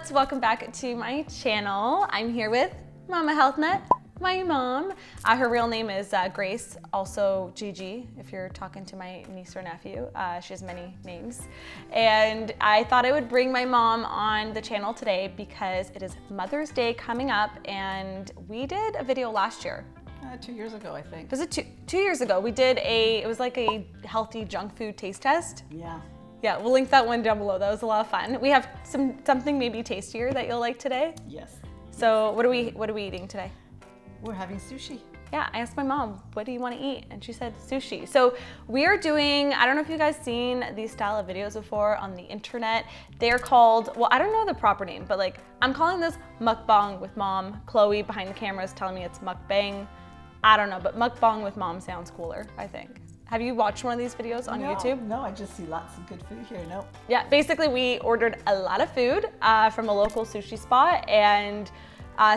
loves, welcome back to my channel. I'm here with Mama Health Nut, my mom. Her real name is Grace, also Gigi, if you're talking to my niece or nephew. She has many names. And I thought I would bring my mom on the channel today because it is Mother's Day coming up, and we did a video last year. 2 years ago, I think. Was it two years ago? We did it was like a healthy junk food taste test. Yeah. Yeah, we'll link that one down below. That was a lot of fun. We have something maybe tastier that you'll like today. Yes. So what are we eating today? We're having sushi. Yeah, I asked my mom, what do you want to eat? And she said sushi. So we are doing, I don't know if you guys seen these style of videos before on the internet. They're called, well, I don't know the proper name, but like I'm calling this mukbang with mom. Chloe behind the camera is telling me it's mukbang. I don't know, but mukbang with mom sounds cooler, I think. Have you watched one of these videos on YouTube? No, I just see lots of good food here. No. Yeah, basically we ordered a lot of food from a local sushi spot, and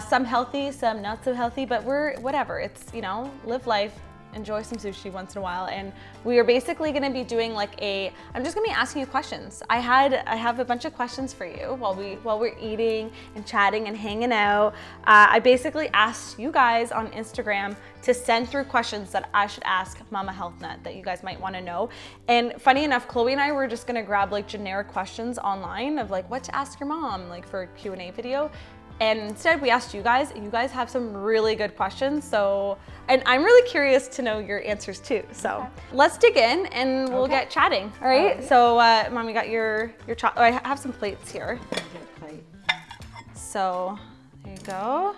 some healthy, some not so healthy, but we're whatever. It's, you know, live life, enjoy some sushi once in a while. And we are basically gonna be doing like I'm just gonna be asking you questions. I have a bunch of questions for you while we're eating and chatting and hanging out. I basically asked you guys on Instagram to send through questions that I should ask Mama Health Nut that you guys might wanna know. And funny enough, Chloe and I were just gonna grab like generic questions online of like what to ask your mom, like for a Q&A video. And instead we asked you guys, and you guys have some really good questions. So, and I'm really curious to know your answers too. So let's dig in and we'll get chatting, all right? So Mom, you got your oh, I have some plates here. So there you go.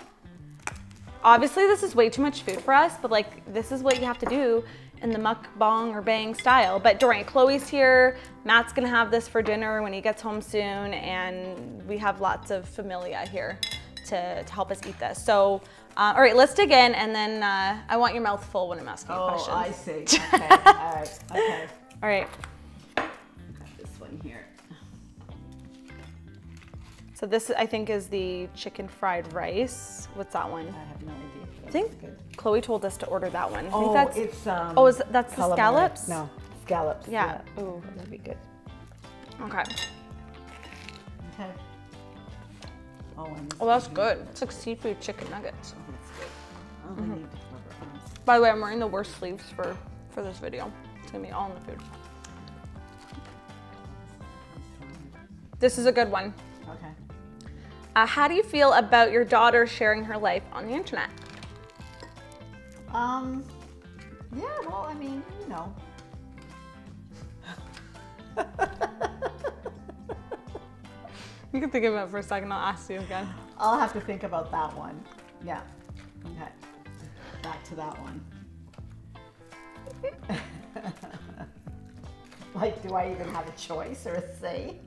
Obviously this is way too much food for us, but like this is what you have to do in the mukbang or bang style. But don't worry, Chloe's here. Matt's gonna have this for dinner when he gets home soon, and we have lots of familia here to help us eat this. So, all right, let's dig in, and then I want your mouth full when I'm asking you questions. Oh, I see. Okay, all right, okay. All right. Got this one here. So this, I think, is the chicken fried rice. What's that one? I have no idea. I think good. Chloe told us to order that one. I think Oh, that's, it's that's the calamari. scallops? No, scallops. Yeah. Ooh, that'd be good. Okay. Okay. Oh, and Oh, that's good. It's like seafood chicken nuggets. Oh, that's good. Oh, I need rubber arms. By the way, I'm wearing the worst sleeves for this video. It's gonna be all in the food. This is a good one. Okay. How do you feel about your daughter sharing her life on the internet? Yeah, well, I mean, you know. You can think about it for a second. I'll ask you again. I'll have to think about that one. Yeah. Okay. Back to that one. Like, do I even have a choice or a say?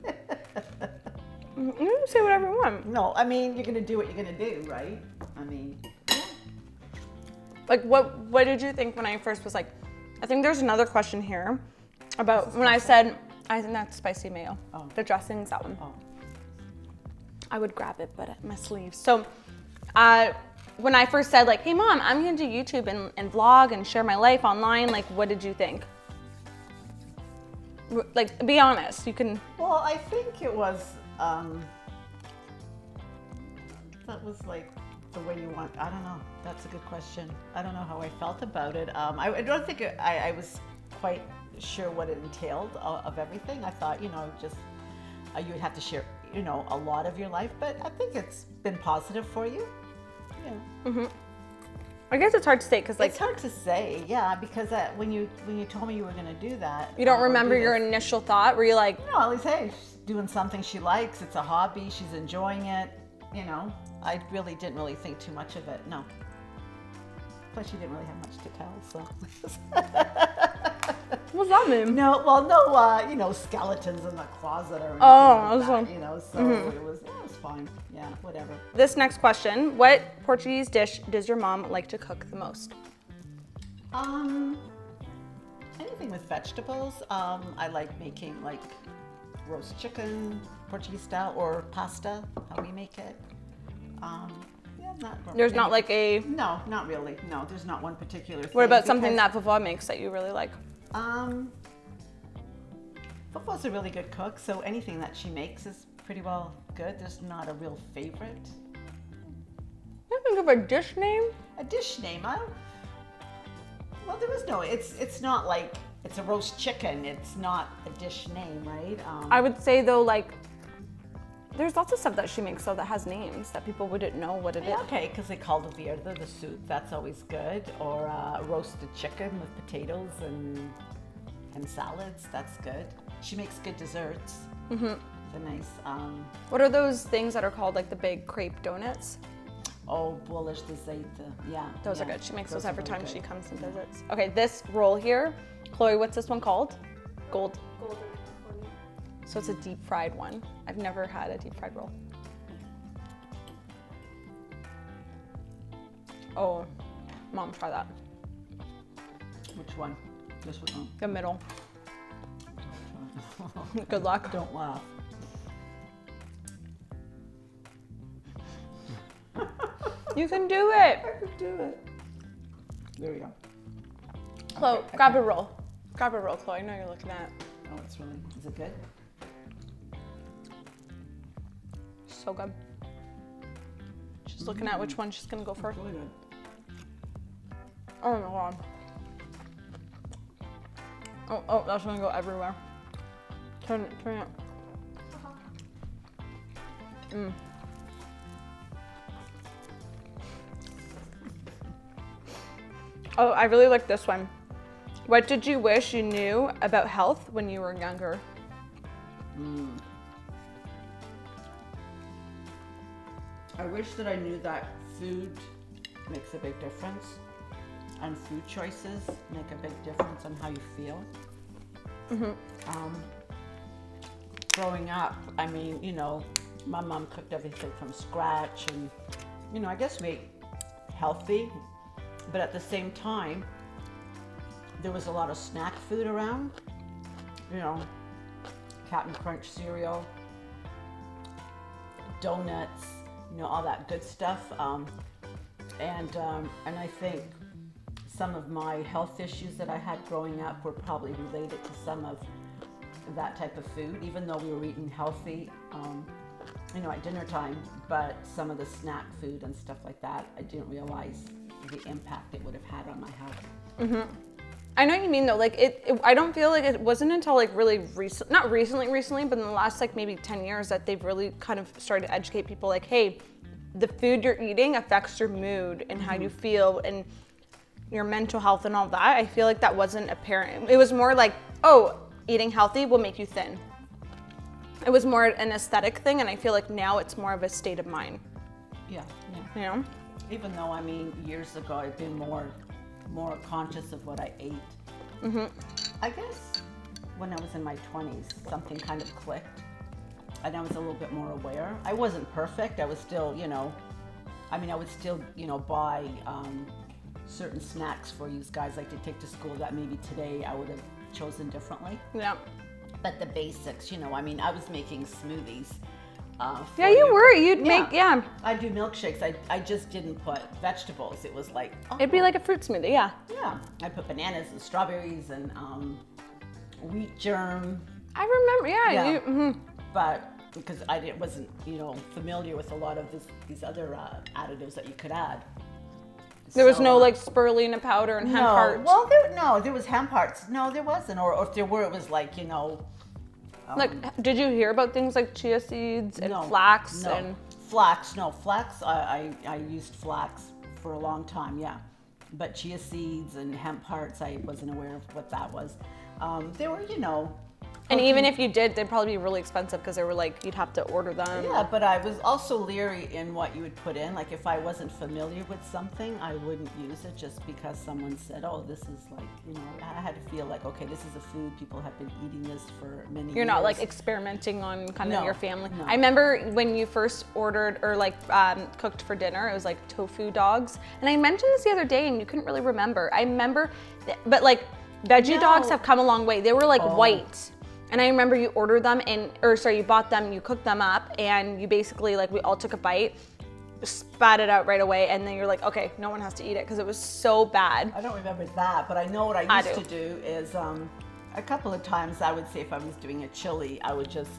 You can say whatever you want. No, I mean, you're gonna do what you're gonna do, right? I mean, Like, what did you think when I first was like, I think there's another question here about when I said, I think that's spicy mayo. Oh. The dressing's that one. oh. I would grab it, but my sleeves. So when I first said like, hey mom, I'm gonna do YouTube and vlog and share my life online, like what did you think? Like, be honest, you can. Well, I think it was, that was like the way you want, I don't know. That's a good question. I don't know how I felt about it. I don't think I was quite sure what it entailed of everything. I thought, you know, just you would have to share, you know, a lot of your life, but I think it's been positive for you. Yeah. Mm-hmm. I guess it's hard to say because like it's hard to say, yeah, because when you told me you were going to do that, you don't remember your initial thought. Were you like, no, at least hey, she's doing something she likes. It's a hobby. She's enjoying it. You know, I really didn't really think too much of it. No. Plus, she didn't really have much to tell, so. What's that mean? No, well, no, you know, skeletons in the closet or anything like that, you know, so it was fine. Yeah, whatever. This next question, what Portuguese dish does your mom like to cook the most? Anything with vegetables. I like making like roast chicken, Portuguese style, or pasta, how we make it. Yeah, There's not like a... No, not really. No, there's not one particular thing. What about something that Vava makes that you really like? Vava's a really good cook, so anything that she makes is pretty well good. There's not a real favorite. I think of a dish name. A dish name, well, there was no, it's not like, it's a roast chicken. It's not a dish name, right? I would say though, like, there's lots of stuff that she makes though that has names that people wouldn't know what it is. Okay, because they call it the soup. That's always good. Or roasted chicken with potatoes and salads. That's good. She makes good desserts. Mm-hmm. They're nice. What are those things that are called like the big crepe donuts? Oh, bolas de zeite. Yeah. Those are yeah. good. She makes those every time she comes and visits. Yeah. Okay, this roll here, Chloe, what's this one called? Golden. So it's a deep fried one. I've never had a deep fried roll. Oh, Mom, try that. Which one? This one? The middle. Good luck. Don't laugh. You can do it. I can do it. There we go. Chloe, Okay, grab a roll. Grab a roll, Chloe. I know you're looking at it. Oh, it's really, is it good? So good. She's looking at which one she's gonna go for. Really good. Oh my god. Oh, that's gonna go everywhere. Turn it. Oh, I really like this one. What did you wish you knew about health when you were younger? I wish that I knew that food makes a big difference, and food choices make a big difference on how you feel. Growing up, I mean, you know, my mom cooked everything from scratch, and, you know, I guess we ate healthy, but at the same time, there was a lot of snack food around, you know, Captain Crunch cereal, donuts, you know, all that good stuff. And I think some of my health issues that I had growing up were probably related to some of that type of food, even though we were eating healthy, you know, at dinner time, but some of the snack food and stuff like that, I didn't realize the impact it would have had on my health. I know what you mean though, like I don't feel like it wasn't until like really recent, not recently, but in the last like maybe 10 years that they've really kind of started to educate people like, hey, the food you're eating affects your mood and how you feel and your mental health and all that. I feel like that wasn't apparent. It was more like, oh, eating healthy will make you thin. It was more an aesthetic thing, and I feel like now it's more of a state of mind. Yeah. You know? Even though, I mean, years ago, I've been more conscious of what I ate. I guess when I was in my 20s, something kind of clicked, and I was a little bit more aware. I wasn't perfect. I was still, you know, I mean, I would still, you know, buy certain snacks for you guys like to take to school that maybe today I would have chosen differently. Yeah. But the basics, you know, I mean, I was making smoothies. Yeah, you were. You'd make, yeah. I do milkshakes. I just didn't put vegetables. It was like, oh. It'd be like a fruit smoothie, yeah. Yeah, I put bananas and strawberries and wheat germ. I remember, yeah. Yeah. But because I wasn't, you know, familiar with a lot of these other additives that you could add. There was no like spirulina powder and hemp hearts. Well, there was hemp hearts. No, there wasn't. Or if there were, it was like, you know. Like, did you hear about things like chia seeds and flax? Flax, no. Flax, I used flax for a long time, yeah. But chia seeds and hemp hearts, I wasn't aware of what that was. They were, you know. And even if you did, they'd probably be really expensive because they were like, you'd have to order them. Yeah, but I was also leery in what you would put in. Like if I wasn't familiar with something, I wouldn't use it just because someone said, oh, this is like, you know, I had to feel like, okay, this is a food. People have been eating this for many years. You're not like experimenting on kind of your family. No. I remember when you first ordered or like cooked for dinner, it was like tofu dogs. And I mentioned this the other day and you couldn't really remember. I remember, but like veggie dogs have come a long way. They were like white. And I remember you ordered them you bought them, you cooked them up, and you basically, like, we all took a bite, spat it out right away, and then you're like, okay, no one has to eat it, because it was so bad. I don't remember that, but I know what I used to do is, a couple of times I would say if I was doing a chili, I would just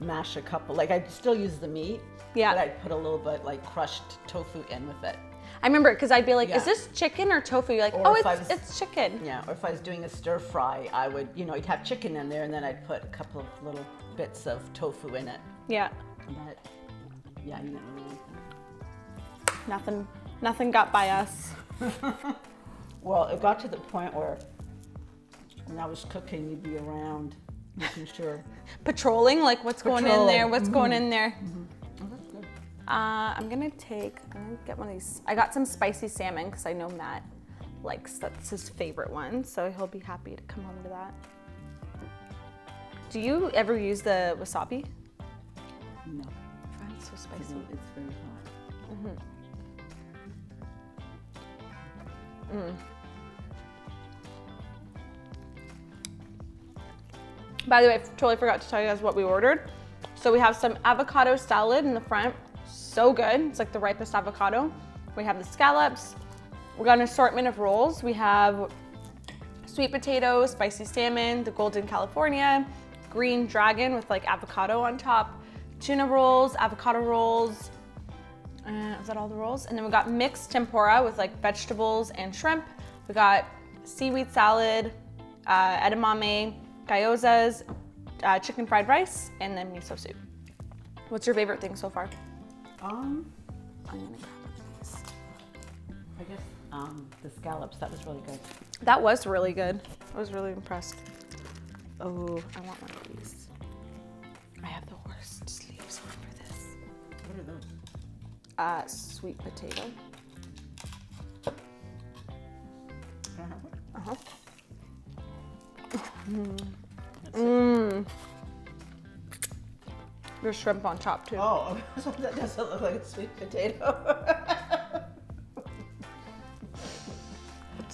mash a couple, like I'd still use the meat, Yeah. but I'd put a little bit like crushed tofu in with it. I remember because I'd be like, Yeah. is this chicken or tofu? You're like, Or oh, if I it's chicken. Yeah, or if I was doing a stir fry, I would, you know, I'd have chicken in there and then I'd put a couple of little bits of tofu in it. Yeah. But yeah, you didn't really like Nothing got by us. that. Well, it got to the point where when I was cooking, you'd be around making sure. Patrolling, like what's going in there, what's going in there. Oh, that's good. I'm gonna get one of these. I got some spicy salmon because I know Matt that's his favorite one, so he'll be happy to come home to that. Do you ever use the wasabi? No, It's so spicy. it's very hot. By the way, I totally forgot to tell you guys what we ordered. So we have some avocado salad in the front. So good. It's like the ripest avocado. We have the scallops. We got an assortment of rolls. We have sweet potato, spicy salmon, the golden California, green dragon with like avocado on top, tuna rolls, avocado rolls. Is that all the rolls? And then we got mixed tempura with like vegetables and shrimp. We got seaweed salad, edamame, gyozas, chicken fried rice, and then miso soup. What's your favorite thing so far? I'm gonna grab one of these. I guess the scallops, that was really good. That was really good. I was really impressed. Oh, I want one of these. I have the worst sleeves on for this. What are those? Sweet potato. Can I have one? Uh-huh. There's shrimp on top too. Oh, so that doesn't look like a sweet potato.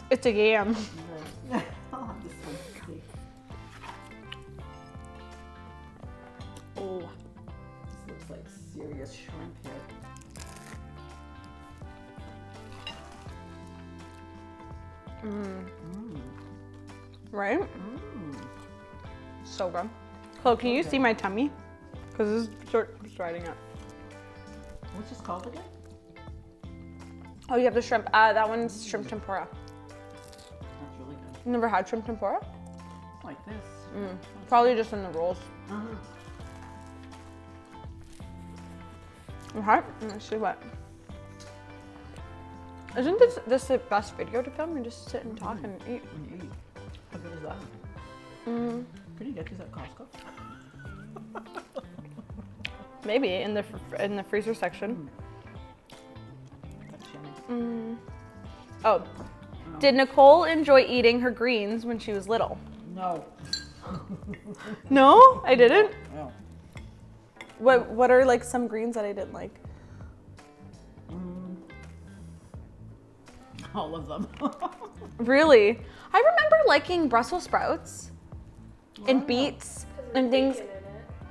It's a yam. I'll have this one. See. Oh, This looks like serious shrimp here. right? So good. Chloe, can you see my tummy? Because this is starting up. What's this called again? Oh, you have the shrimp. That one's shrimp tempura. That's really good. You never had shrimp tempura? Like this. Probably just in the rolls. Okay, let's see what. Isn't this the best video to film? You just sit and talk and eat. And eat. How good is that? Pretty good. Is that Costco? Maybe in the freezer section. That's yummy. Oh, did Nikole enjoy eating her greens when she was little? No. No, I didn't. No. What are like some greens that I didn't like? All of them. Really? I remember liking Brussels sprouts and beets and things.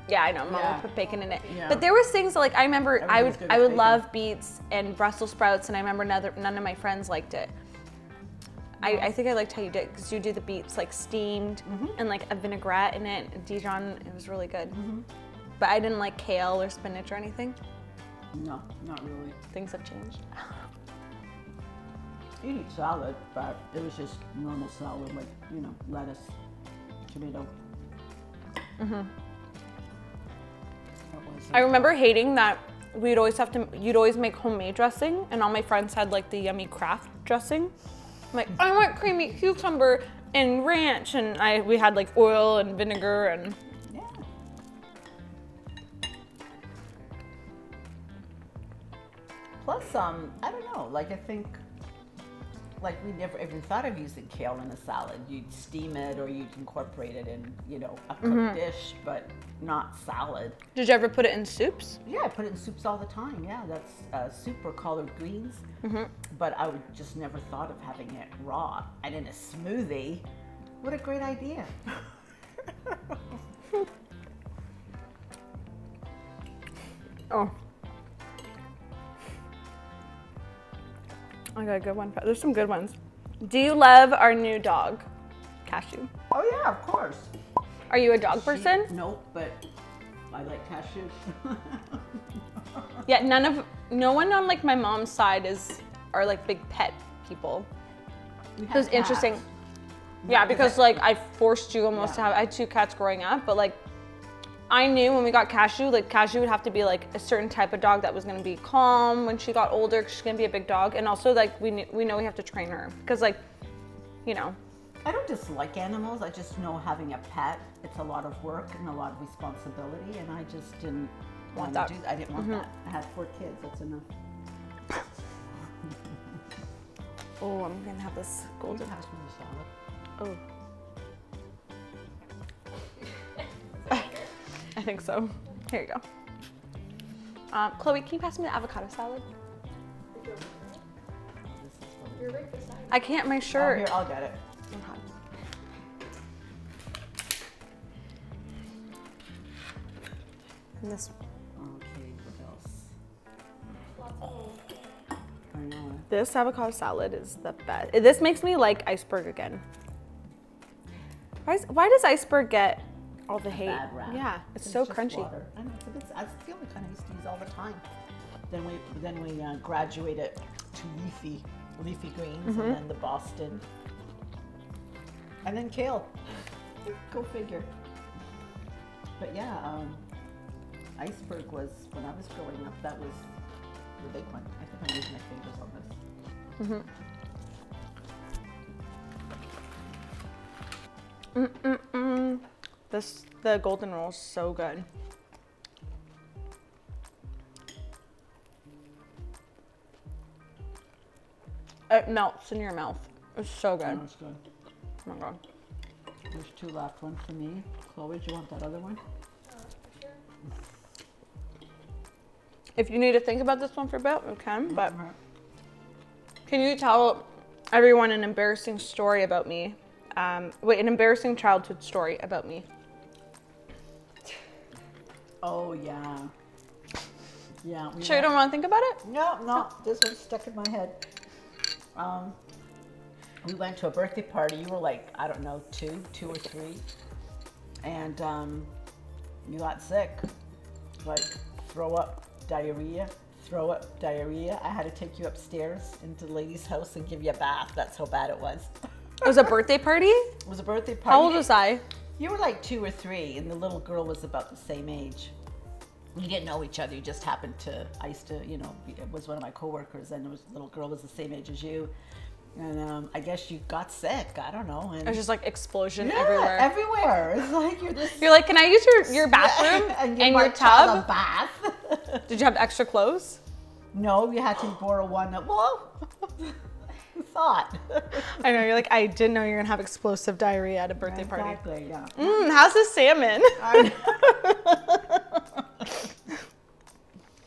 Yeah, I know, Mom Yeah. would put bacon in it. Yeah. But there was things like I remember I Everything's good would with bacon. love beets and Brussels sprouts, and I remember none of my friends liked it. I think I liked how you did, because you do the beets like steamed and like a vinaigrette in it, and Dijon. It was really good. But I didn't like kale or spinach or anything. No, not really. Things have changed. You eat salad, but it was just normal salad, like, you know, lettuce, tomato. What was I it? remember hating that you'd always make homemade dressing, and all my friends had like the yummy craft dressing. I'm like, I want creamy cucumber and ranch, and we had like oil and vinegar and. Yeah. Plus, I don't know, like I think, like we never even thought of using kale in a salad. You'd steam it or you'd incorporate it in, you know, a cooked dish, but not salad. Did you ever put it in soups? Yeah, I put it in soups all the time. Yeah, that's soup or collard greens. But I would just never thought of having it raw and in a smoothie. What a great idea. Oh. I got a good one. There's some good ones. Do you love our new dog, Cashew? Oh yeah, of course. Are you a dog person? Nope, but I like cashews. Yeah, no one on like my mom's side are like big pet people. It was interesting. Yeah, because like I forced you almost to have, I had 2 cats growing up, but like I knew when we got Cashew, like Cashew would have to be like a certain type of dog that was gonna be calm when she got older, 'cause she's gonna be a big dog. And also like we know we have to train her because like, you know. I don't dislike animals, I just know having a pet, it's a lot of work and a lot of responsibility, and I just didn't want to do that. I didn't want that. I had 4 kids, that's enough. Oh, I'm gonna have this golden. Pass me the salad. Oh. I think so. Here you go. Chloe, can you pass me the avocado salad? You're right beside me. I can't, my shirt. Oh, here, I'll get it. Okay. And this, Okay, what else? I know. this avocado salad is the best. This makes me like iceberg again. Why does iceberg get all the hate? Bad rap. Yeah, it's It's so just crunchy. water. I know, it's the only kind I used to use all the time. Then we graduated to leafy greens, and then the Boston, and then kale. Go figure. But yeah, iceberg was, when I was growing up, that was the big one. I think I used my fingers on this. The golden roll is so good. It melts in your mouth. It's so good. That's good. Oh my god. There's 2 left, one for me. Chloe, do you want that other one? For sure. If you need to think about this one for a bit, we can, but can you tell everyone an embarrassing story about me? An embarrassing childhood story about me. Oh yeah. Yeah. Sure you don't want to think about it? No, this one's stuck in my head. We went to a birthday party. You were like, I don't know, 2 or 3, and you got sick, like throw up, diarrhea. I had to take you upstairs into the lady's house and give you a bath. That's how bad it was. It was a birthday party? It was a birthday party. How old was I? You were like 2 or 3, and the little girl was about the same age. You didn't know each other. You just happened to, I used to, you know, it was one of my coworkers, and the little girl was the same age as you. And I guess you got sick. I don't know. And It was just like explosion yeah, everywhere. everywhere. It's like you're this. You're like, can I use your bathroom and your tub? A bath. Did you have extra clothes? No, you had to borrow one. Whoa. Who thought? I know, you're like, I didn't know you were gonna have explosive diarrhea at a birthday party. Exactly. Yeah. How's the salmon?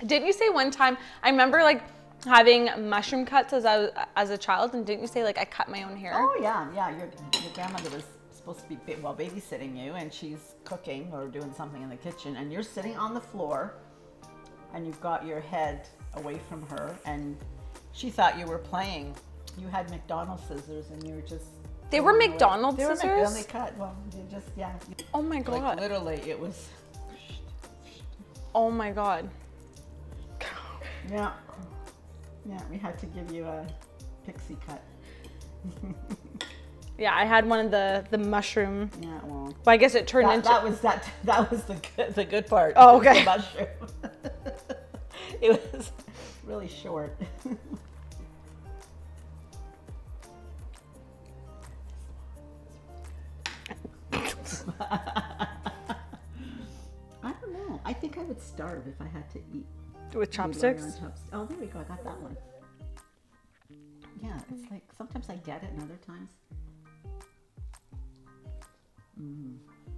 Didn't you say one time, I remember like having mushroom cuts as a child, and didn't you say like I cut my own hair? Oh yeah. Your grandmother was supposed to be babysitting you, and she's cooking or doing something in the kitchen, and you're sitting on the floor, and you've got your head away from her, and she thought you were playing. You had McDonald's scissors, and you were just. They were McDonald's scissors? They were McDonald's cut. Well, they just Oh my god. Like literally, it was. Oh my god. Yeah. Yeah, we had to give you a pixie cut. Yeah, I had one of the mushroom. Yeah, well. I guess it turned into. That was the good part. Oh, okay. The mushroom. It was really short. I don't know. I think I would starve if I had to eat. With chopsticks? Oh, there we go. I got that one. Yeah, it's like sometimes I get it and other times.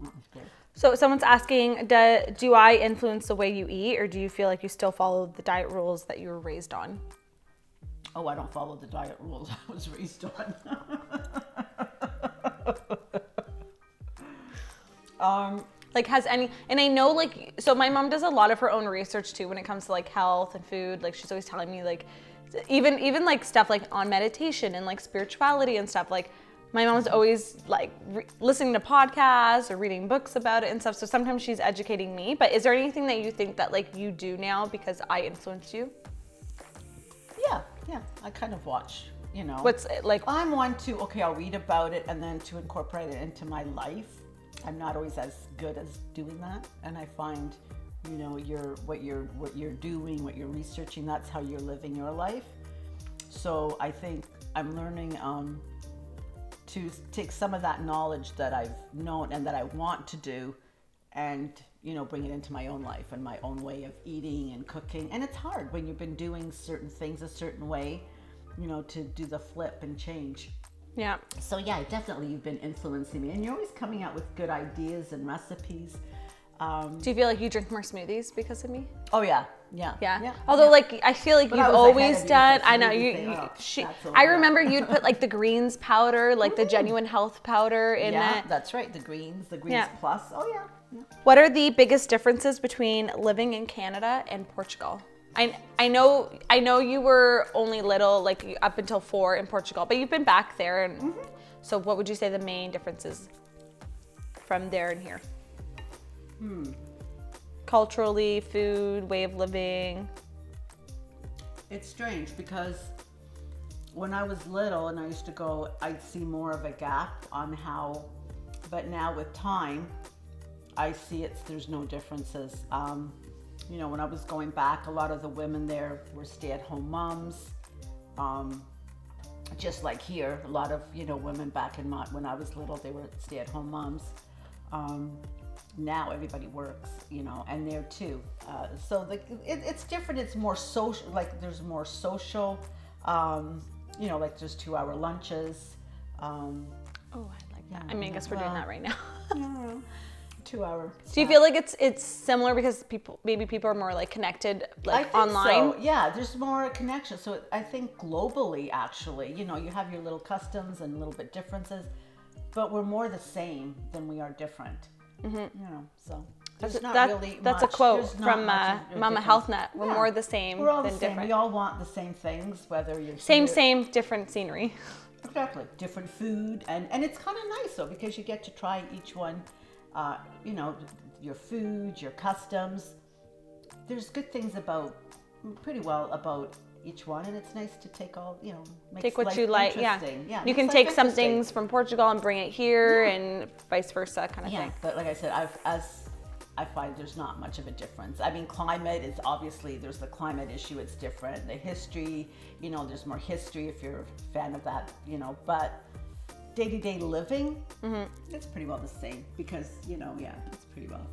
That was good. So someone's asking, do I influence the way you eat, or do you feel like you still follow the diet rules that you were raised on? Oh, I don't follow the diet rules I was raised on. Like has any, and I know like, so my mom does a lot of her own research too when it comes to like health and food. Like she's always telling me like, even like stuff like on meditation and like spirituality and stuff. Like My mom's always like listening to podcasts or reading books about it and stuff. So sometimes she's educating me. But is there anything that you think that like you do now because I influenced you? Yeah. I kind of watch, you know. What's it like? I'm one to, okay, I'll read about it and then to incorporate it into my life. I'm not always as good as doing that. And I find, you know, what you're doing, what you're researching, that's how you're living your life. So I think I'm learning to take some of that knowledge that I've known and that I want to do and, you know, bring it into my own life and my own way of eating and cooking. And it's hard when you've been doing certain things a certain way, you know, to do the flip and change. Yeah. So yeah, definitely you've been influencing me and you're always coming out with good ideas and recipes. Do you feel like you drink more smoothies because of me? Oh yeah. Although like I feel like But you've I was ahead always of you done. with the I know smoothie you. thing. Oh, She. that's a I lot. remember you'd put like the greens powder, like the genuine health powder in Yeah, it. that's right. The greens Yeah. plus. Oh yeah. What are the biggest differences between living in Canada and Portugal? I know you were only little, like up until 4 in Portugal, but you've been back there. And so what would you say the main differences from there and here? Culturally, food, way of living. It's strange because when I was little and I used to go, I'd see more of a gap on how, but now with time, I see there's no differences. You know, when I was going back, a lot of the women there were stay-at-home moms. Just like here, a lot of, you know, women back in when I was little, they were stay-at-home moms. Now everybody works, you know, and there too. So it's different. It's more social, like there's more social, you know, like there's 2-hour lunches. Oh, I like that. I mean, I guess we're doing that right now. 2 hour. Do you feel like it's similar because maybe people are more like connected like I think online? so. Yeah, there's more connection. So I think globally, actually, you know, you have your little customs and little bit differences, but we're more the same than we are different. You know, so there's not really that's much. a quote There's not from much of a Mama difference. Health Net. We're Yeah. more the same We're all than the same. different. We all want the same things, whether you're Same, different scenery. Exactly, different food, and it's kind of nice though because you get to try each one. You know, your food, your customs. There's good things about each one, and it's nice to take all, you know, makes Take what life you like. Yeah. interesting. You can makes take life some interesting. things from Portugal and bring it here, and vice versa, kind of Yeah, thing. but like I said, I find there's not much of a difference. I mean, climate is obviously, there's the climate issue, it's different. The history, you know, there's more history if you're a fan of that, you know, but day-to-day living, it's pretty well the same because, you know, yeah, it's pretty well.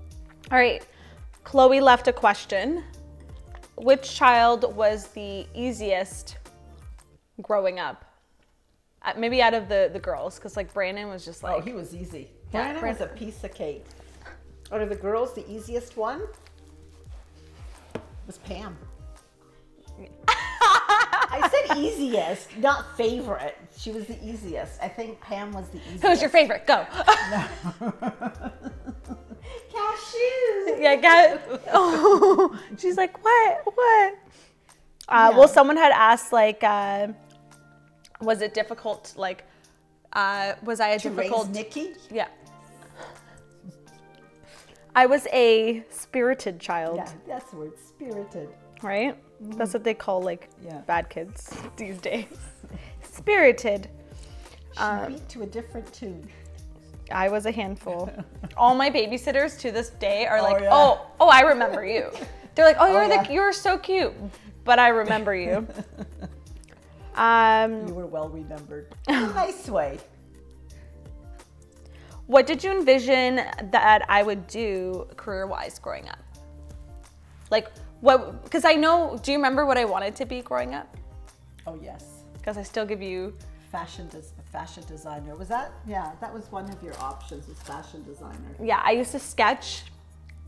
All right. Chloe left a question. Which child was the easiest growing up? Maybe out of the girls, because like Brandon was just like. Oh, he was easy. Yeah, Brandon was a piece of cake. Out of the girls, the easiest one was Pam. I said easiest, not favorite. She was the easiest. I think Pam was the easiest. Who's your favorite? Go. Cashew. Yeah, oh, she's like, what? Well, someone had asked, like, was it difficult? Like, was I a To difficult? raise Nikki? Yeah. I was a spirited child, Yeah, that's the word, spirited. right? That's what they call like Yeah. bad kids these days. Spirited. She beat to a different tune. I was a handful. All my babysitters to this day are like, yeah. oh, I remember you. They're like, yeah. you're so cute, but I remember you. You were well remembered. In a nice way. What did you envision that I would do career-wise growing up? Like what? Because I know. Do you remember what I wanted to be growing up? Oh yes. Because I still give you. Fashion designer. Was that? Yeah, that was one of your options, was fashion designer. Yeah, I used to sketch,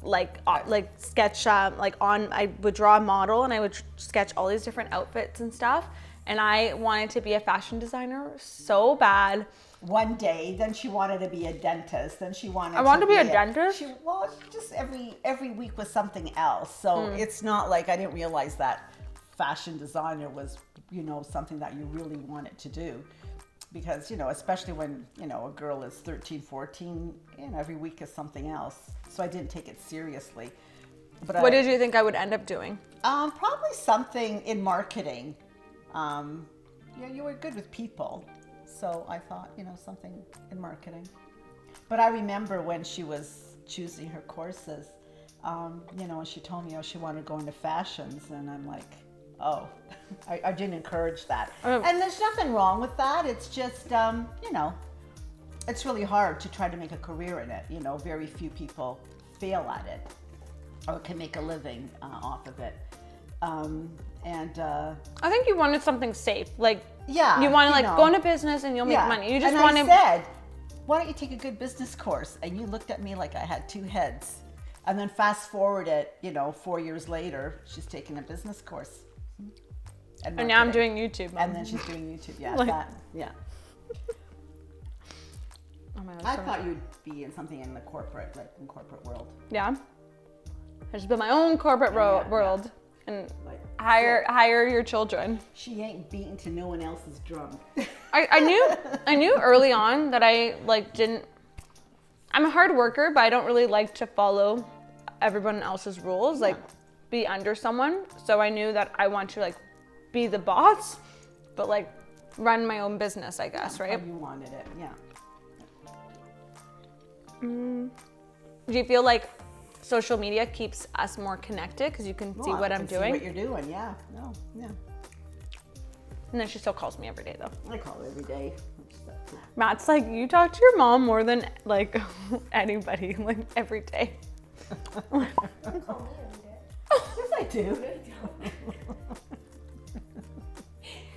like I would draw a model and I would sketch all these different outfits and stuff. And I wanted to be a fashion designer so bad. One day, then she wanted to be a dentist. Then she wanted. I wanted to be a dentist? Just every week was something else. So it's not like I didn't realize that fashion designer was, you know, something that you really wanted to do. because, you know, especially when, you know, a girl is 13, 14, you know, every week is something else. So I didn't take it seriously. But What did you think I would end up doing? Probably something in marketing. Yeah, you were good with people. So I thought, you know, something in marketing. But I remember when she was choosing her courses, you know, and she told me, oh, she wanted to go into fashions. And I'm like, oh, I didn't encourage that. And there's nothing wrong with that. It's just, you know, it's really hard to try to make a career in it. You know, very few people fail at it or can make a living off of it. I think you wanted something safe. Like, yeah, you want to like know, go into business and you'll make money. You just and wanted. I said, why don't you take a good business course? And you looked at me like I had two heads. And then fast forward it, you know, 4 years later, she's taking a business course. And now I'm doing YouTube. And then she's doing YouTube. Yeah, Like- that. Yeah. Oh my God, I so thought you'd be in something in the corporate, like in corporate world. Yeah. I just build my own corporate world and Like hire your children. she ain't beaten to no one else's drum. I knew early on that I like didn't. I'm a hard worker, but I don't really like to follow everyone else's rules. Like be under someone. So I knew that I want to like be the boss, but like run my own business, I guess, right? How you wanted it, yeah. Do you feel like social media keeps us more connected because you can see what I'm doing? See what you're doing, yeah. No, yeah. And then she still calls me every day though. I call it every day. Matt's like, you talk to your mom more than like anybody, like every day. You call me every day. Yes, I do.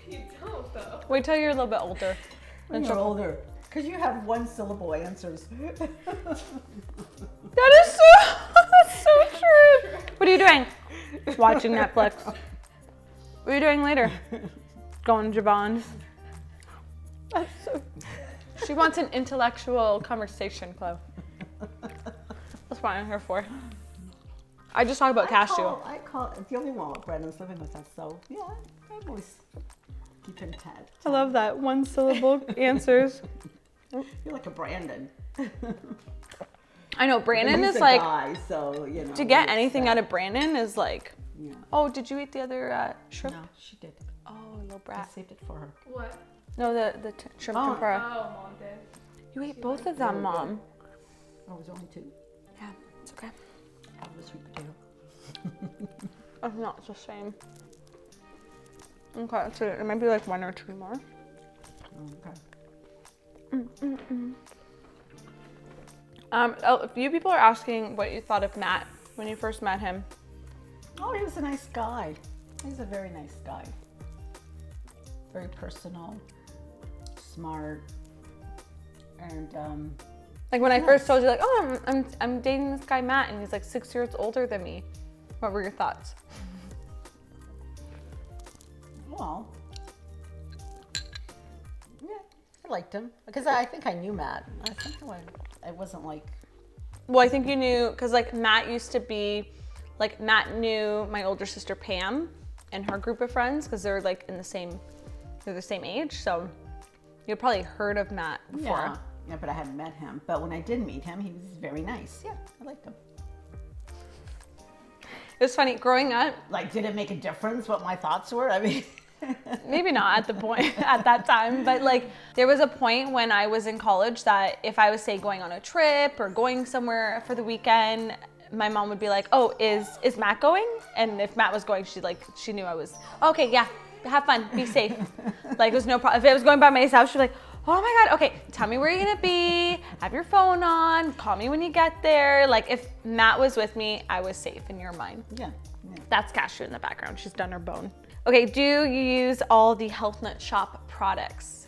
You don't though. Wait till you're a little bit older. When you're older. Because you have one syllable answers. That is so, that's so true. What are you doing? Just watching Netflix. What are you doing later? Going to Javon's. That's so. She wants an intellectual conversation club. That's what I'm here for. I just talk about cashew. I call it's the only one what Brandon's living with us, so yeah, I always keep in touch. I love that. One syllable answers. You're like a Brandon. I know Brandon He's is a like, guy, so you know. to get it's anything that. out of Brandon is like, Yeah. oh, did you eat the other shrimp? No, she did. Oh, little I brat. saved it for her. What? No, the shrimp Oh. tempura. Oh, mom did. You ate both of them, Mom. Oh, it was only two. Yeah, it's okay. Out of the sweet potato. It's not the same. Okay, so it might be like one or two more. Okay. A few people are asking what you thought of Matt when you first met him. Oh, he was a nice guy. He's a very nice guy. Very personal, smart, and Like when I first told you, like, oh, I'm dating this guy Matt, and he's like 6 years older than me. What were your thoughts? well, yeah, I liked him because I think I knew Matt. I think I wasn't like. Well, I think you knew because like Matt used to be, like Matt knew my older sister Pam and her group of friends because they're like they're the same age, so you'd probably heard of Matt before. Yeah, but I hadn't met him. But when I did meet him, he was very nice. Yeah, I liked him. It was funny growing up. Like, did it make a difference what my thoughts were? I mean, Maybe not at the point at that time, but like there was a point when I was in college that if I was say going on a trip or going somewhere for the weekend, my mom would be like, "Oh, is Matt going?" And if Matt was going, she knew I was okay. Yeah, have fun, be safe. Like it was no problem. If I was going by myself, she'd be like, "Oh my God, okay, tell me where you're gonna be. Have your phone on. Call me when you get there." Like if Matt was with me, I was safe in your mind. yeah. That's Cashew in the background. She's done her bone. Okay, do you use all the Health Nut Shop products?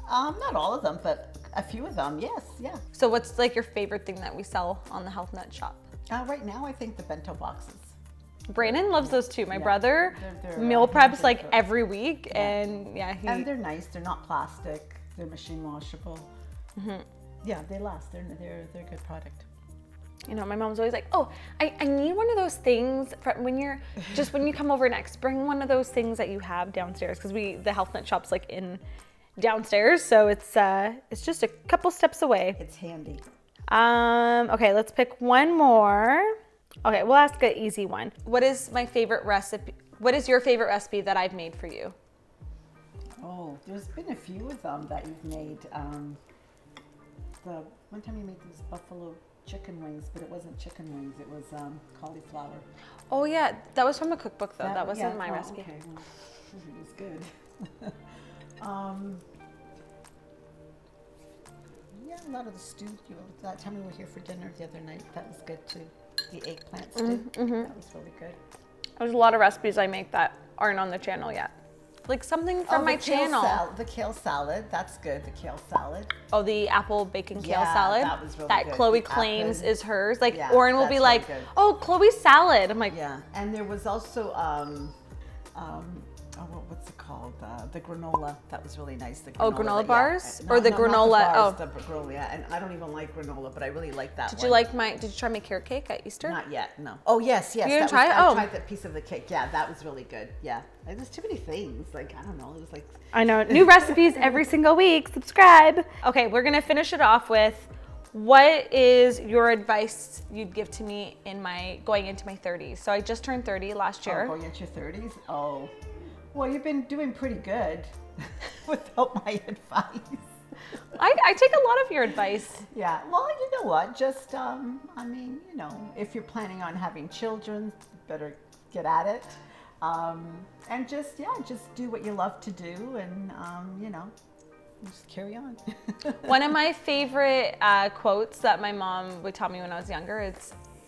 Not all of them, but a few of them, yes, yeah. So what's like your favorite thing that we sell on the Health Nut Shop? Right now, I think the bento boxes. Brandon loves those too. My Yeah. brother They're, meal preps like good. every week, and yeah, And they're nice. They're not plastic. They're machine washable. Yeah, they last. They're a good product. You know, my mom's always like, oh, I need one of those things for when you come over next, bring one of those things that you have downstairs, because the health nut shop's like in downstairs, so it's just a couple steps away. It's handy. Okay, let's pick one more. Okay, we'll ask an easy one. What is my favorite recipe? What is your favorite recipe that I've made for you? Oh, there's been a few of them that you've made. The one time you made these buffalo chicken wings, but it wasn't chicken wings, it was cauliflower. Oh yeah, that was from a cookbook though. That wasn't yeah, my recipe. Okay, well, it was good. Yeah, a lot of the stew. That time we were here for dinner the other night, that was good too. The eggplant stew, that was really good. There's a lot of recipes I make that aren't on the channel yet. Like something from my channel. The kale salad, that's good, the kale salad. Oh, the apple bacon kale salad. That was really that good. Chloe The claims apple. is hers. Like Yeah, Oren will that's be really like, good. oh, Chloe's salad. I'm like, Yeah, and there was also, what's it called? The granola. That was really nice. The granola, oh, granola bars? No, or the no, granola? not the bars, the granola, yeah. And I don't even like granola, but I really like that Did one. you like did you try my carrot cake at Easter? Not yet, no. Oh, yes. You didn't that try was, it? Oh. I tried that piece of the cake. Yeah, that was really good. Yeah. Like, there's too many things. Like, I don't know. It was like... I know. New recipes every single week. Subscribe. Okay, we're going to finish it off with, what is your advice you'd give to me in going into my 30s? So I just turned 30 last year. Oh, going into your 30s? Oh. Well, you've been doing pretty good without my advice. I take a lot of your advice. Yeah, well, you know what? Just, I mean, you know, if you're planning on having children, better get at it. And just do what you love to do, and, you know, just carry on. One of my favorite quotes that my mom would tell me when I was younger,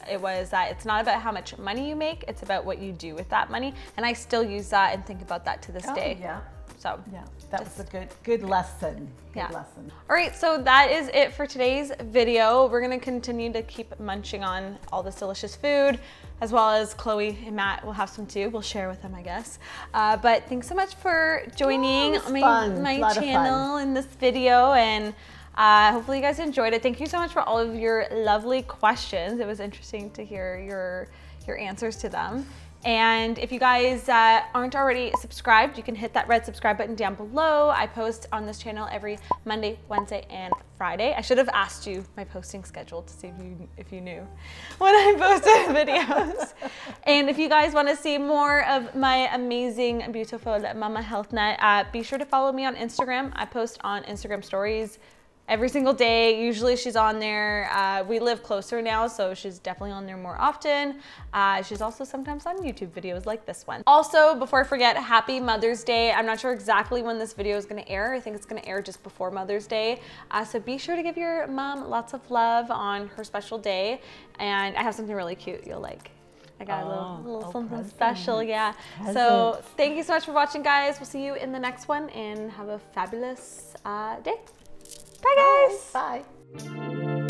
it was that it's not about how much money you make, it's about what you do with that money. And I still use that and think about that to this day. Yeah. So yeah, that was a good lesson. Good lesson. All right, so that is it for today's video. We're gonna continue to keep munching on all this delicious food, as well as Chloe and Matt will have some too. We'll share with them, I guess. But thanks so much for joining my channel in this video, and hopefully you guys enjoyed it. Thank you so much for all of your lovely questions. It was interesting to hear your answers to them. And if you guys aren't already subscribed, you can hit that red subscribe button down below. I post on this channel every Monday, Wednesday, and Friday. I should have asked you my posting schedule to see if you knew when I posted videos. And if you guys want to see more of my amazing, beautiful Mama Health Nut, be sure to follow me on Instagram. I post on Instagram stories every single day. Usually she's on there. We live closer now, so she's definitely on there more often. She's also sometimes on YouTube videos like this one. Also, before I forget, happy Mother's Day. I'm not sure exactly when this video is gonna air. I think it's gonna air just before Mother's Day. So be sure to give your mom lots of love on her special day. And I have something really cute you'll like. I got a little something special, yeah. So thank you so much for watching, guys. We'll see you in the next one, and have a fabulous day. Bye, guys. Bye.